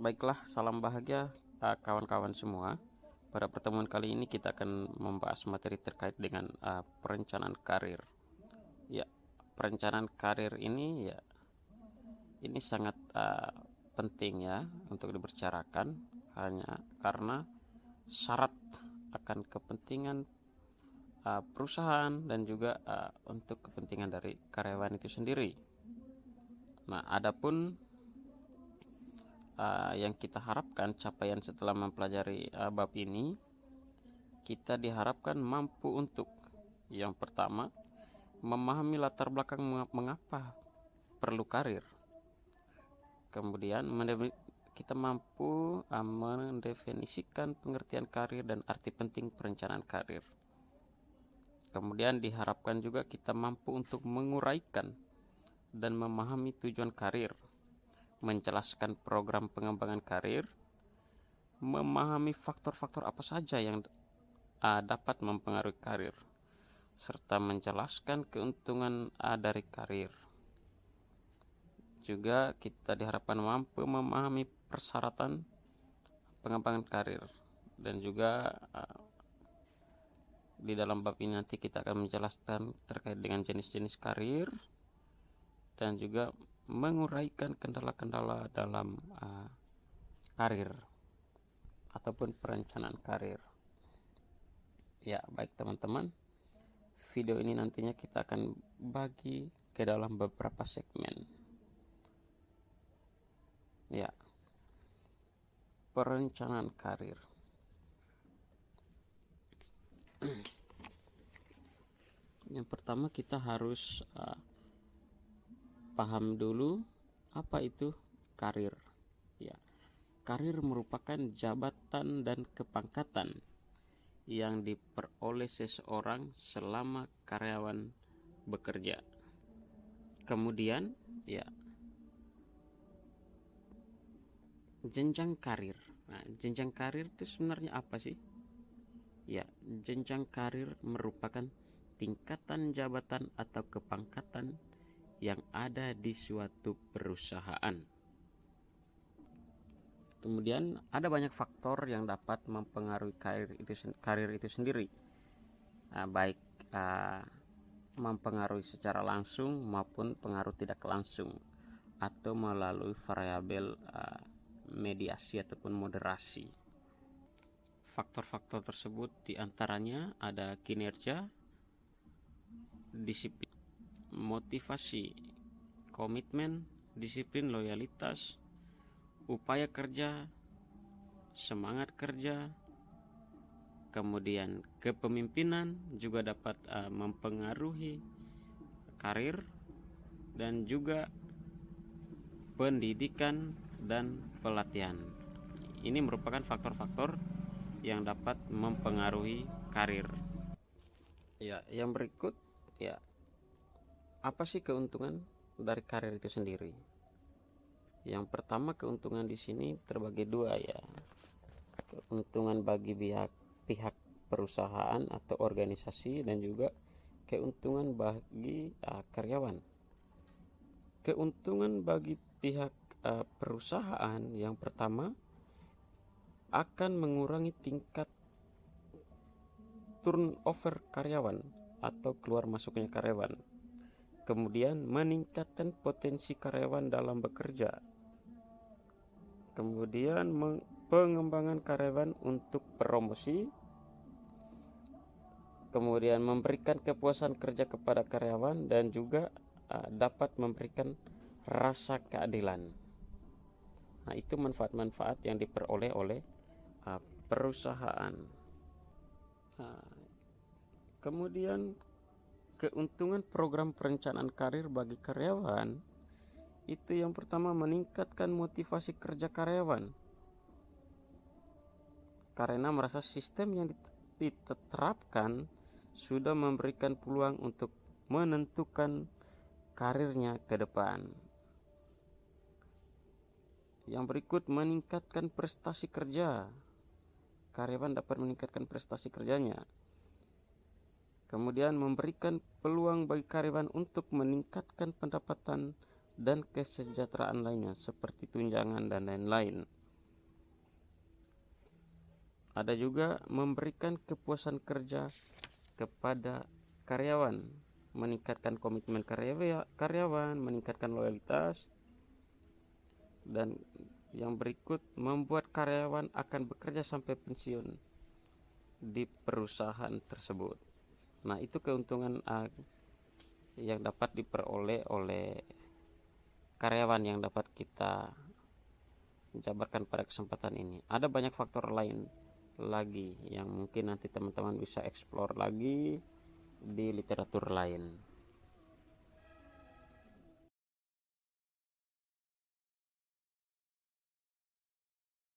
Baiklah, salam bahagia kawan-kawan semua. Pada pertemuan kali ini kita akan membahas materi terkait dengan perencanaan karir. Ya, perencanaan karir ini ini sangat penting ya untuk dibicarakan, hanya karena syarat akan kepentingan perusahaan dan juga untuk kepentingan dari karyawan itu sendiri. Nah, adapun yang kita harapkan capaian setelah mempelajari bab ini, kita diharapkan mampu untuk yang pertama memahami latar belakang mengapa perlu karir. Kemudian kita mampu mendefinisikan pengertian karir dan arti penting perencanaan karir. Kemudian diharapkan juga kita mampu untuk menguraikan dan memahami tujuan karir, menjelaskan program pengembangan karir, memahami faktor-faktor apa saja yang dapat mempengaruhi karir, serta menjelaskan keuntungan dari karir. Juga kita diharapkan mampu memahami persyaratan pengembangan karir, dan juga di dalam bab ini nanti kita akan menjelaskan terkait dengan jenis-jenis karir dan juga menguraikan kendala-kendala dalam karir ataupun perencanaan karir. Ya, baik teman-teman, video ini nantinya kita akan bagi ke dalam beberapa segmen. Ya, perencanaan karir. Yang pertama kita harus paham dulu apa itu karir. Ya, karir merupakan jabatan dan kepangkatan yang diperoleh seseorang selama karyawan bekerja. Kemudian, ya, jenjang karir. Nah, jenjang karir itu sebenarnya apa sih? Ya, jenjang karir merupakan tingkatan jabatan atau kepangkatan yang ada di suatu perusahaan. Kemudian ada banyak faktor yang dapat mempengaruhi karir itu sendiri, baik mempengaruhi secara langsung maupun pengaruh tidak langsung atau melalui variabel mediasi ataupun moderasi. Faktor-faktor tersebut diantaranya ada kinerja, disiplin, motivasi, komitmen, disiplin, loyalitas, upaya kerja, semangat kerja, kemudian kepemimpinan juga dapat mempengaruhi karir, dan juga pendidikan dan pelatihan. Ini merupakan faktor-faktor yang dapat mempengaruhi karir. Ya, yang berikut ya, apa sih keuntungan dari karir itu sendiri? Yang pertama, keuntungan di sini terbagi dua ya. Keuntungan bagi pihak perusahaan atau organisasi, dan juga keuntungan bagi karyawan. Keuntungan bagi pihak perusahaan yang pertama akan mengurangi tingkat turnover karyawan atau keluar masuknya karyawan. Kemudian meningkatkan potensi karyawan dalam bekerja. Kemudian pengembangan karyawan untuk promosi. Kemudian memberikan kepuasan kerja kepada karyawan, dan juga dapat memberikan rasa keadilan. Nah, itu manfaat-manfaat yang diperoleh oleh perusahaan. Kemudian keuntungan program perencanaan karir bagi karyawan itu yang pertama meningkatkan motivasi kerja karyawan, karena merasa sistem yang diterapkan sudah memberikan peluang untuk menentukan karirnya ke depan. Yang berikut, meningkatkan prestasi kerja. Karyawan dapat meningkatkan prestasi kerjanya. Kemudian memberikan peluang bagi karyawan untuk meningkatkan pendapatan dan kesejahteraan lainnya seperti tunjangan dan lain-lain. Ada juga memberikan kepuasan kerja kepada karyawan, meningkatkan komitmen karyawan, meningkatkan loyalitas, dan yang berikut membuat karyawan akan bekerja sampai pensiun di perusahaan tersebut. Nah, itu keuntungan yang dapat diperoleh oleh karyawan yang dapat kita jabarkan pada kesempatan ini. Ada banyak faktor lain lagi yang mungkin nanti teman-teman bisa explore lagi di literatur lain.